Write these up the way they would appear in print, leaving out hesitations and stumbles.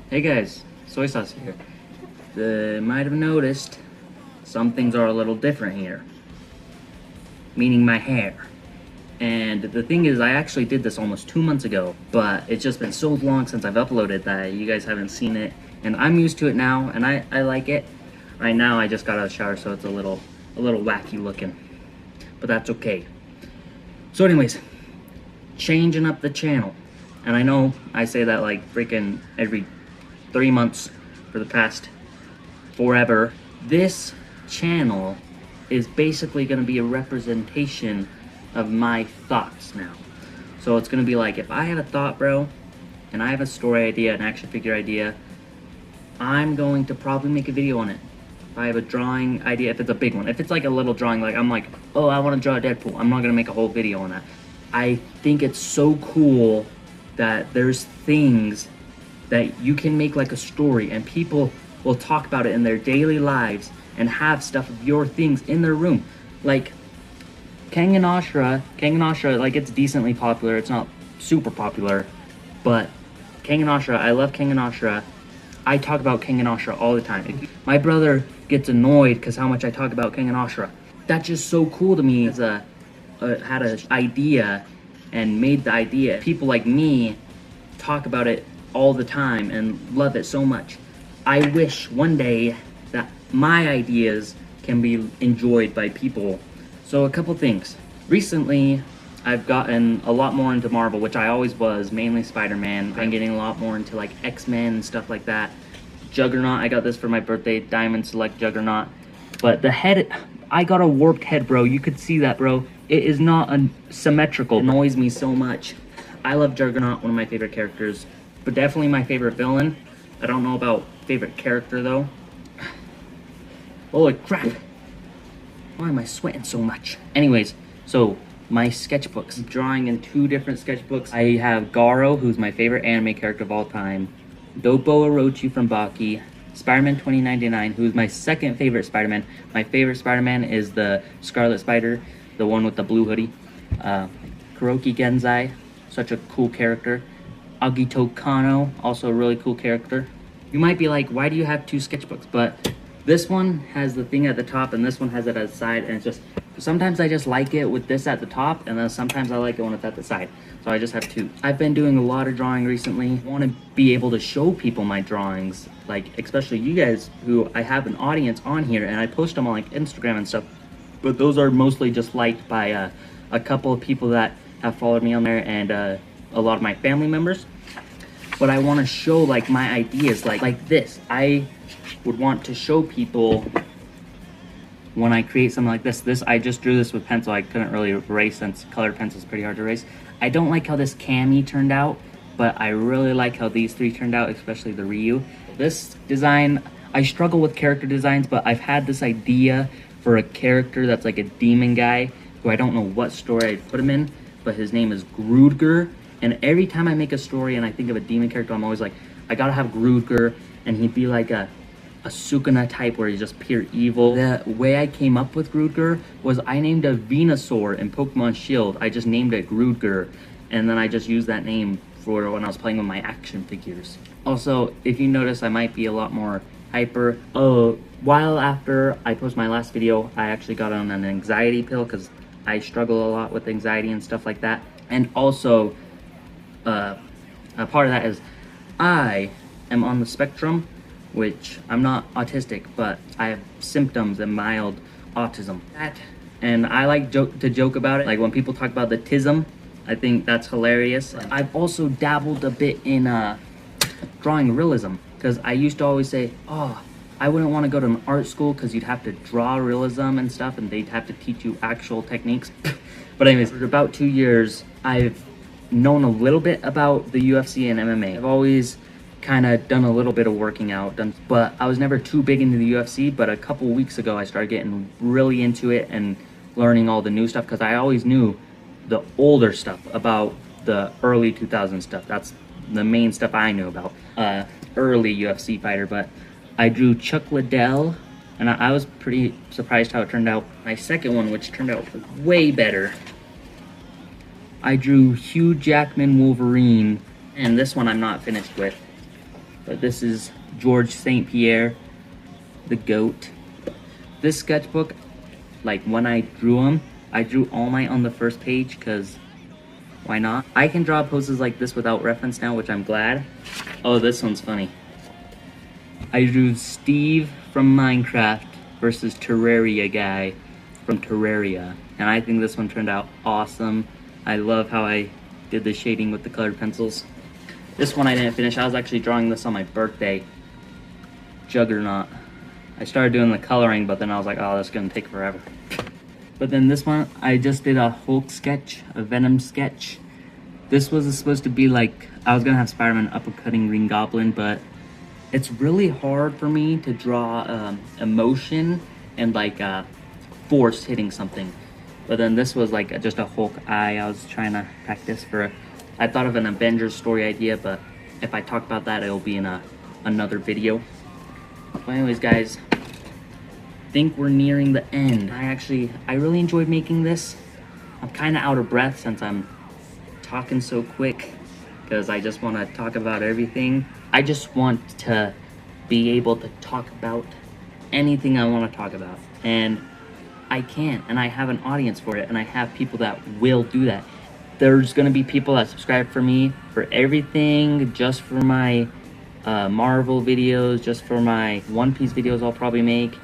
Hey guys, Soy Sauce here. You might have noticed some things are a little different here. Meaning my hair. And the thing is, I actually did this almost 2 months ago, but it's just been so long since I've uploaded that you guys haven't seen it. And I'm used to it now, and I like it. Right now, I just got out of the shower, so it's a little wacky looking. But that's okay. So anyways, changing up the channel. And I know I say that like freaking every 3 months for the past forever. This channel is basically going to be a representation of my thoughts now. So it's going to be like, if I have a thought, bro, and I have a story idea, an action figure idea, I'm going to probably make a video on it. If I have a drawing idea, if it's a big one, if it's like a little drawing, like I'm like, oh, I want to draw a Deadpool, I'm not going to make a whole video on that. I think it's so cool that there's things that you can make like a story and people will talk about it in their daily lives and have stuff of your things in their room. Like Kang and Ashra, like it's decently popular, it's not super popular, but Kang and Ashra, I love Kang and Ashra. I talk about Kang and Ashra all the time. My brother gets annoyed because how much I talk about Kang and Ashra. That's just so cool to me. As had an idea and made the idea. People like me talk about it all the time and love it so much. I wish one day that my ideas can be enjoyed by people. So a couple things. Recently, I've gotten a lot more into Marvel, which I always was, mainly Spider-Man. I'm getting a lot more into like X-Men and stuff like that. Juggernaut, I got this for my birthday, Diamond Select Juggernaut. But the head, I got a warped head, bro. You could see that, bro. It is not symmetrical. It annoys me so much. I love Juggernaut, one of my favorite characters, but definitely my favorite villain. I don't know about favorite character, though. Holy crap. Why am I sweating so much? Anyways, so my sketchbooks. I'm drawing in 2 different sketchbooks. I have Garo, who's my favorite anime character of all time. Dopo Orochi from Baki. Spider-Man 2099, who's my second favorite Spider-Man. My favorite Spider-Man is the Scarlet Spider, the one with the blue hoodie. Kuroki Genzai, such a cool character. Agito Kano, also a really cool character. You might be like, why do you have 2 sketchbooks? But this one has the thing at the top and this one has it at the side, and it's just, sometimes I just like it with this at the top, and then sometimes I like it when it's at the side. So I just have 2. I've been doing a lot of drawing recently. I want to be able to show people my drawings, like especially you guys who I have an audience on here, and I post them on like Instagram and stuff. But those are mostly just liked by a couple of people that have followed me on there and a lot of my family members. But I want to show like my ideas like this. I would want to show people when I create something like this. I just drew this with pencil. I couldn't really erase since colored pencil is pretty hard to erase. I don't like how this Cammy turned out, but I really like how these 3 turned out, especially the Ryu. This design, I struggle with character designs, but I've had this idea for a character that's like a demon guy who I don't know what story I'd put him in, but his name is Groodger. And every time I make a story and I think of a demon character, I'm always like, I gotta have Groodger, and he'd be like a Sukuna type where he's just pure evil. The way I came up with Groodger was I named a Venusaur in Pokemon Shield. I just named it Groodger, and then I just used that name for when I was playing with my action figures. Also, if you notice, I might be a lot more hyper. A while after I posted my last video, I actually got on an anxiety pill because I struggle a lot with anxiety and stuff like that. And also, a part of that is I am on the spectrum, which I'm not autistic, but I have symptoms and mild autism. And I like to joke about it. Like when people talk about the tism, I think that's hilarious. I've also dabbled a bit in drawing realism, because I used to always say, oh, I wouldn't want to go to an art school because you'd have to draw realism and stuff, and they'd have to teach you actual techniques. But anyways, for about 2 years, I've known a little bit about the UFC and MMA. I've always kind of done a little bit of working out, but I was never too big into the UFC. But a couple weeks ago I started getting really into it and learning all the new stuff, because I always knew the older stuff about the early 2000s stuff. That's the main stuff I knew about early UFC fighter. But I drew Chuck Liddell, and I was pretty surprised how it turned out. My second one, which turned out way better, I drew Hugh Jackman Wolverine, and this one I'm not finished with. But this is George St. Pierre, the GOAT. This sketchbook, like when I drew them, I drew all mine on the first page because why not? I can draw poses like this without reference now, which I'm glad. Oh, this one's funny. I drew Steve from Minecraft versus Terraria guy from Terraria. And I think this one turned out awesome. I love how I did the shading with the colored pencils. This one I didn't finish. I was actually drawing this on my birthday. Juggernaut. I started doing the coloring, but then I was like, oh, that's gonna take forever. But then this one, I just did a Hulk sketch, a Venom sketch. This was supposed to be like, I was gonna have Spider-Man uppercutting Green Goblin, but it's really hard for me to draw emotion and like force hitting something. But then this was like just a Hulk eye. I was trying to practice for, I thought of an Avengers story idea, but if I talk about that, it'll be in another video. But anyways, guys, I think we're nearing the end. I really enjoyed making this. I'm kind of out of breath since I'm talking so quick because I just want to talk about everything. I just want to be able to talk about anything I want to talk about, and I can, and I have an audience for it, and I have people that will do that. There's gonna be people that subscribe for me for everything, just for my Marvel videos, just for my One Piece videos I'll probably make,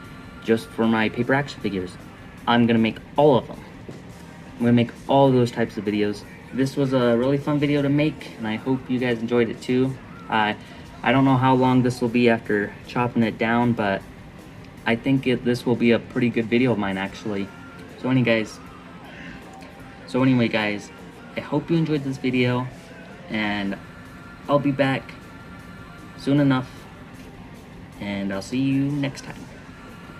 just for my paper action figures. I'm gonna make all of them. I'm gonna make all those types of videos. This was a really fun video to make, and I hope you guys enjoyed it too. I don't know how long this will be after chopping it down, but I think this will be a pretty good video of mine actually. So anyway guys, I hope you enjoyed this video, and I'll be back soon enough, and I'll see you next time.